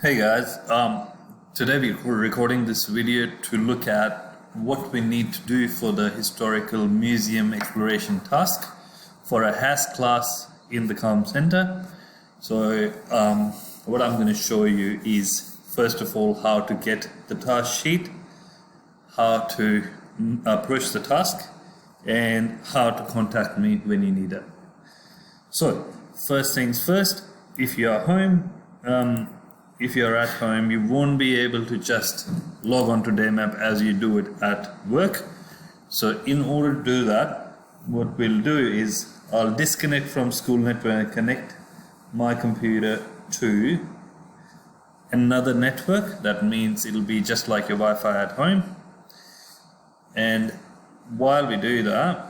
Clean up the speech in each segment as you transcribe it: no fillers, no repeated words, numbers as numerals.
Hey guys, today we're recording this video to look at what we need to do for the historical museum exploration task for a HASS class in the Calm Center. So what I'm going to show you is first of all how to get the task sheet, how to approach the task, and how to contact me when you need it. So first things first, if you are home, if you're at home, you won't be able to just log on to Daymap as you do it at work. So in order to do that, what we'll do is I'll disconnect from school network and connect my computer to another network. That means it'll be just like your Wi-Fi at home. And while we do that,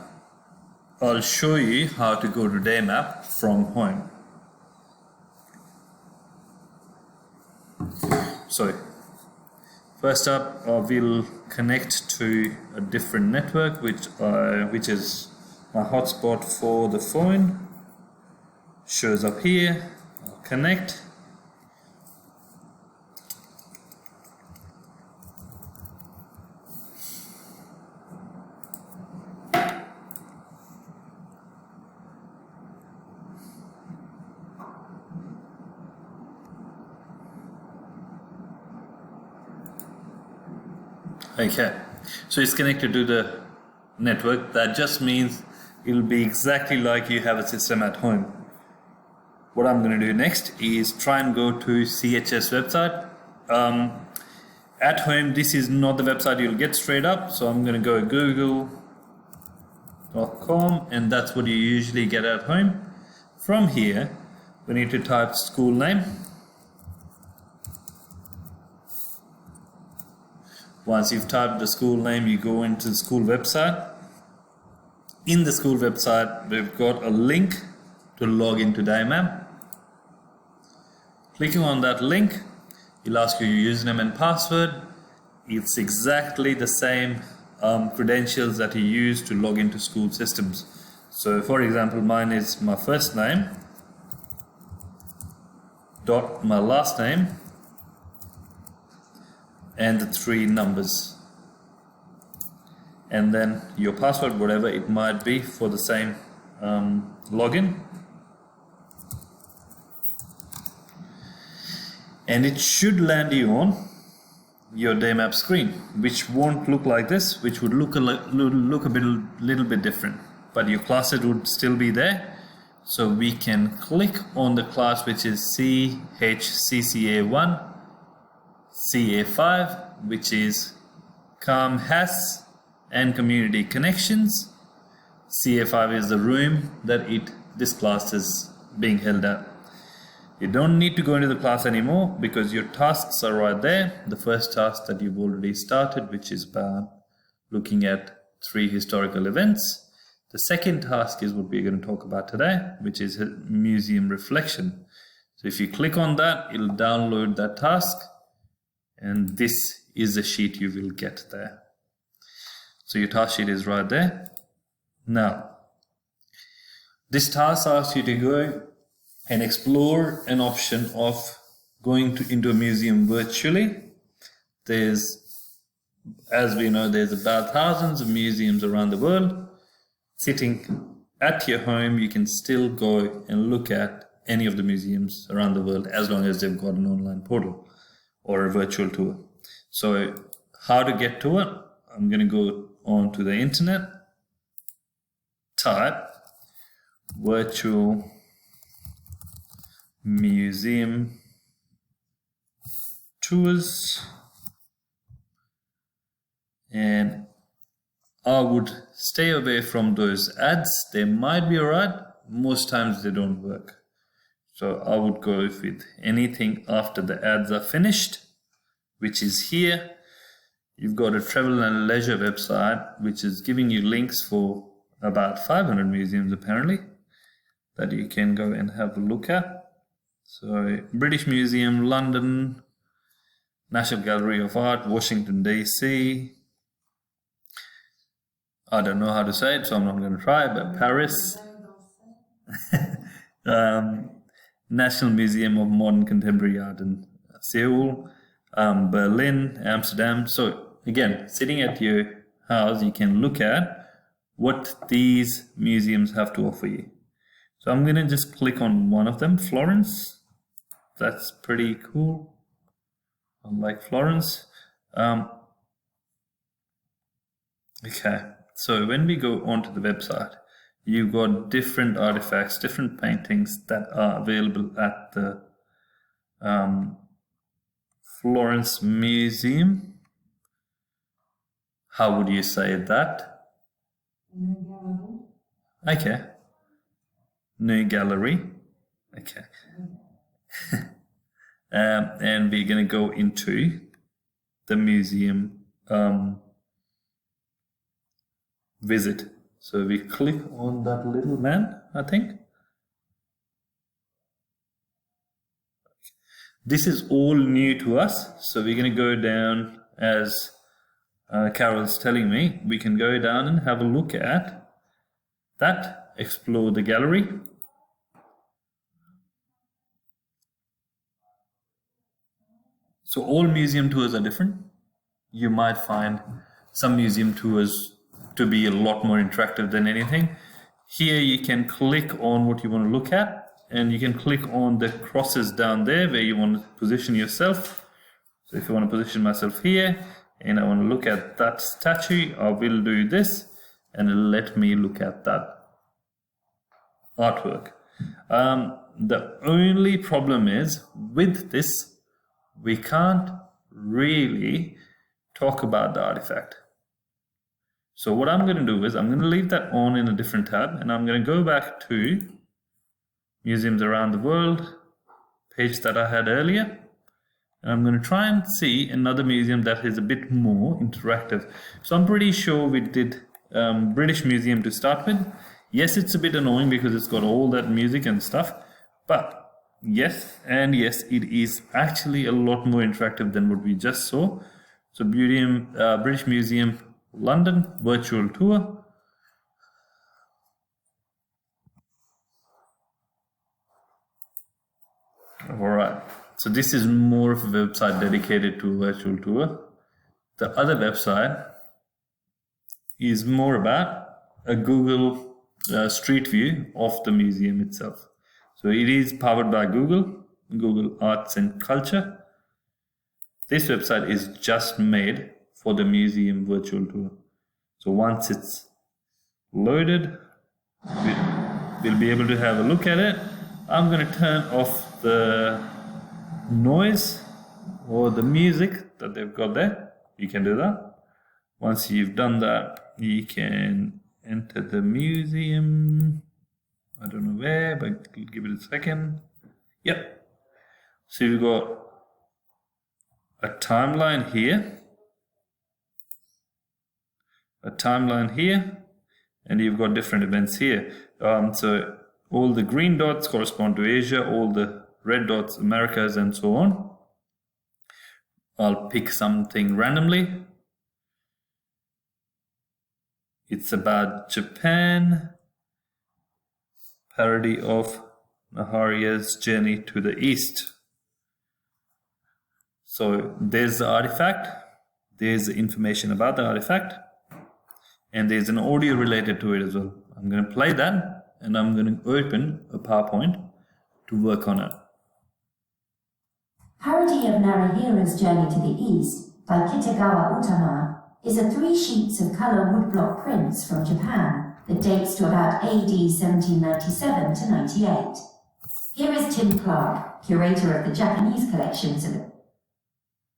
I'll show you how to go to Daymap from home. So first up, we'll connect to a different network, which is my hotspot for the phone. Shows up here. I'll connect. Okay, so it's connected to the network. That just means it'll be exactly like you have a system at home. What I'm going to do next is try and go to CHS website. At home, this is not the website you'll get straight up, so I'm going to go google.com, and that's what you usually get at home. From here, we need to type school name. Once you've typed the school name, you go into the school website. In the school website, we've got a link to log into Daymap. Clicking on that link, it'll ask you your username and password. It's exactly the same credentials that you use to log into school systems. So for example, mine is my first name dot my last name and the 3 numbers, and then your password, whatever it might be for the same login. And it should land you on your Daymap screen, which won't look like this, which would look a little bit different, but your classes would still be there. So we can click on the class which is CHCCA1 CA5, which is Calm HASS and Community Connections. CA5 is the room that this class is being held at. You don't need to go into the class anymore because your tasks are right there. The first task that you've already started, which is about looking at 3 historical events. The second task is what we're going to talk about today, which is museum reflection. So if you click on that, it'll download that task. And this is the sheet you will get there. So your task sheet is right there. Now, this task asks you to go and explore an option of going into a museum virtually. As we know, there's about thousands of museums around the world. Sitting at your home, you can still go and look at any of the museums around the world as long as they've got an online portal or a virtual tour. So how to get to it? I'm going to go on to the internet, type virtual museum tours, and I would stay away from those ads. They might be alright, most times they don't work. So I would go with anything after the ads are finished, which is here. You've got a travel and leisure website, which is giving you links for about 500 museums apparently, that you can go and have a look at. So British Museum, London, National Gallery of Art, Washington DC. I don't know how to say it, so I'm not going to try, but Paris. National Museum of Modern Contemporary Art and Seoul, Berlin, Amsterdam. So again, sitting at your house, you can look at what these museums have to offer you. So I'm going to just click on one of them, Florence. That's pretty cool. I like Florence. Okay, so when we go onto the website, you've got different artifacts, different paintings that are available at the Florence Museum. How would you say that? Okay. New gallery. Okay. And we're going to go into the museum visit. So we click on that little man, I think. This is all new to us, so we're going to go down, as Carol's telling me, we can go down and have a look at that, explore the gallery. So all museum tours are different. You might find some museum tours to be a lot more interactive than anything. Here you can click on what you want to look at, and you can click on the crosses down there where you want to position yourself. So if you want to position myself here and I want to look at that statue, I will do this and let me look at that artwork. The only problem is with this, we can't really talk about the artifact. So what I'm going to do is I'm going to leave that on in a different tab, and I'm going to go back to Museums Around the World page that I had earlier, and I'm going to try and see another museum that is a bit more interactive. So I'm pretty sure we did British Museum to start with. Yes, it's a bit annoying because it's got all that music and stuff, but yes, it is actually a lot more interactive than what we just saw. So British Museum London virtual tour. Alright, so this is more of a website dedicated to a virtual tour. The other website is more about a Google Street View of the museum itself. So it is powered by Google Arts and Culture. This website is just made for the museum virtual tour. So once it's loaded, we'll be able to have a look at it. I'm going to turn off the noise or the music that they've got there. You can do that. Once you've done that, you can enter the museum. I don't know where, but give it a second. Yep. So you've got a timeline here, and you've got different events here. So all the green dots correspond to Asia, all the red dots Americas, and so on. I'll pick something randomly. It's about Japan, parody of Nahariya's journey to the east. So there's the artifact, there's the information about the artifact, and there's an audio related to it as well. I'm going to play that, and I'm going to open a PowerPoint to work on it. Parody of Narahira's Journey to the East by Kitagawa Utama is a 3 sheets of colour woodblock prints from Japan that dates to about AD 1797 to 98. Here is Tim Clark, curator of the Japanese collections of...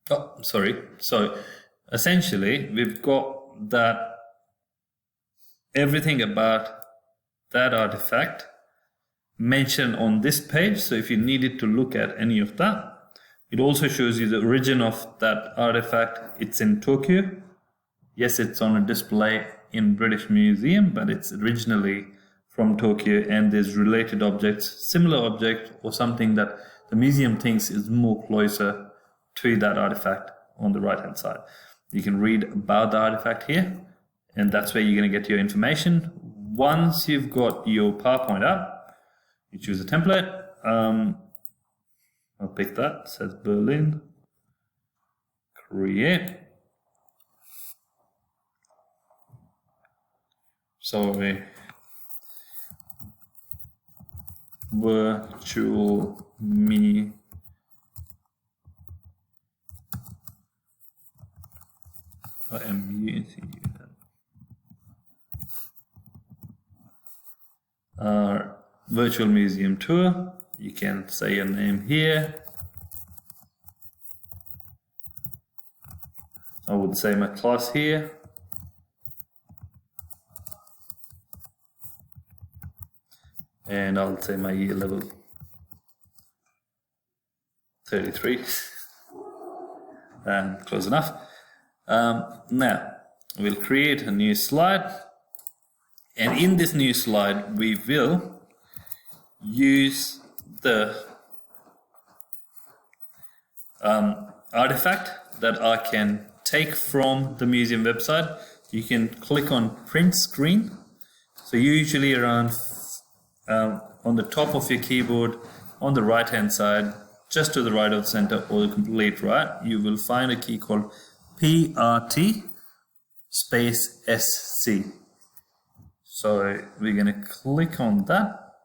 Oh, sorry. So essentially, we've got that everything about that artifact mentioned on this page. So if you needed to look at any of that, it also shows you the origin of that artifact. It's in Tokyo. Yes, it's on a display in British Museum, but it's originally from Tokyo, and there's related objects, similar object, or something that the museum thinks is more closer to that artifact on the right hand side. You can read about the artifact here, and that's where you're going to get your information. Once you've got your PowerPoint up, you choose a template. I'll pick that. It says Berlin. Create. Sorry. Virtual me. Virtual museum tour. You can say your name here. I would say my class here. And I'll say my year level 33. And close enough. Now we'll create a new slide, and in this new slide we will use the artifact that I can take from the museum website. You can click on print screen. So usually around on the top of your keyboard on the right hand side, just to the right of the center or the complete right, you will find a key called PRT space SC. So we're going to click on that.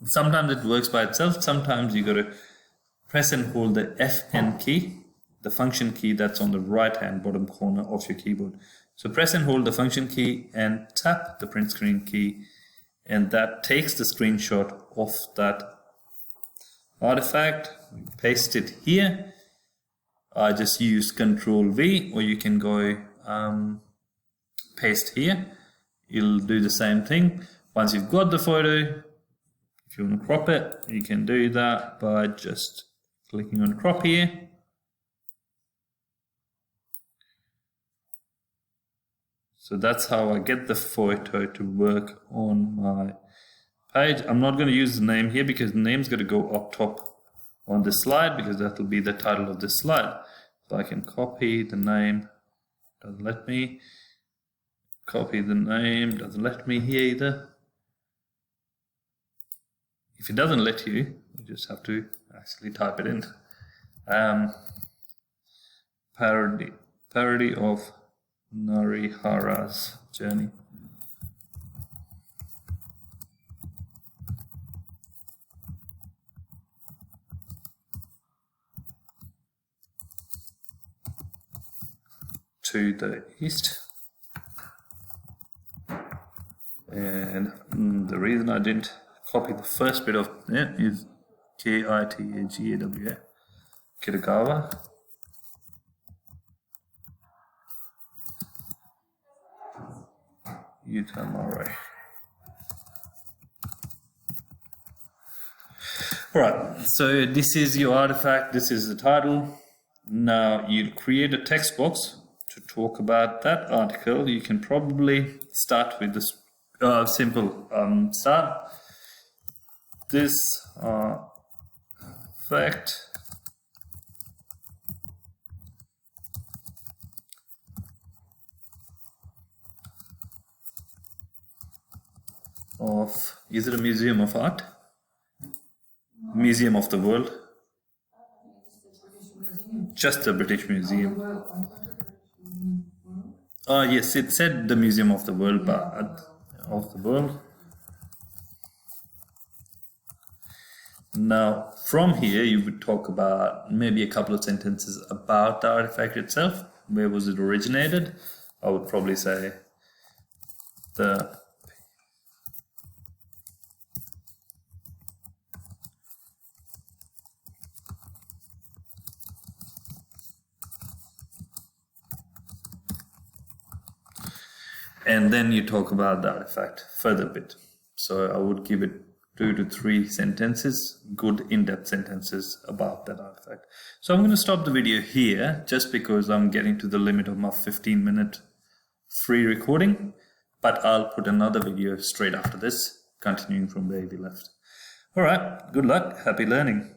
Sometimes it works by itself, sometimes you got to press and hold the FN key, the function key that's on the right hand bottom corner of your keyboard. So press and hold the function key and tap the print screen key, and that takes the screenshot of that artifact. Paste it here. I just use Control V, or you can go paste here. It'll do the same thing. Once you've got the photo, if you want to crop it, you can do that by just clicking on crop here. So that's how I get the photo to work on my page. I'm not going to use the name here because the name's going to go up top on this slide, because that will be the title of this slide. So I can copy the name, doesn't let me. Copy the name, doesn't let me here either. If it doesn't let you, you just have to actually type it in. Parody of Narihara's journey. To the east. And the reason I didn't copy the first bit of it is Kitagawa. Kitagawa. Utamare. Alright, so this is your artifact, this is the title. Now you create a text box to talk about that article. You can probably start with this simple start. This fact of, is it a museum of art? Museum of the world? Just the British Museum. Oh yes, it said the Museum of the World, but of the world. Now from here you would talk about maybe a couple of sentences about the artifact itself. Where was it originated? I would probably say the and then you talk about the artifact further a bit. So I would give it 2 to 3 sentences, good in-depth sentences about that artifact. So I'm going to stop the video here just because I'm getting to the limit of my 15-minute free recording, but I'll put another video straight after this, continuing from where we left. All right, good luck, happy learning.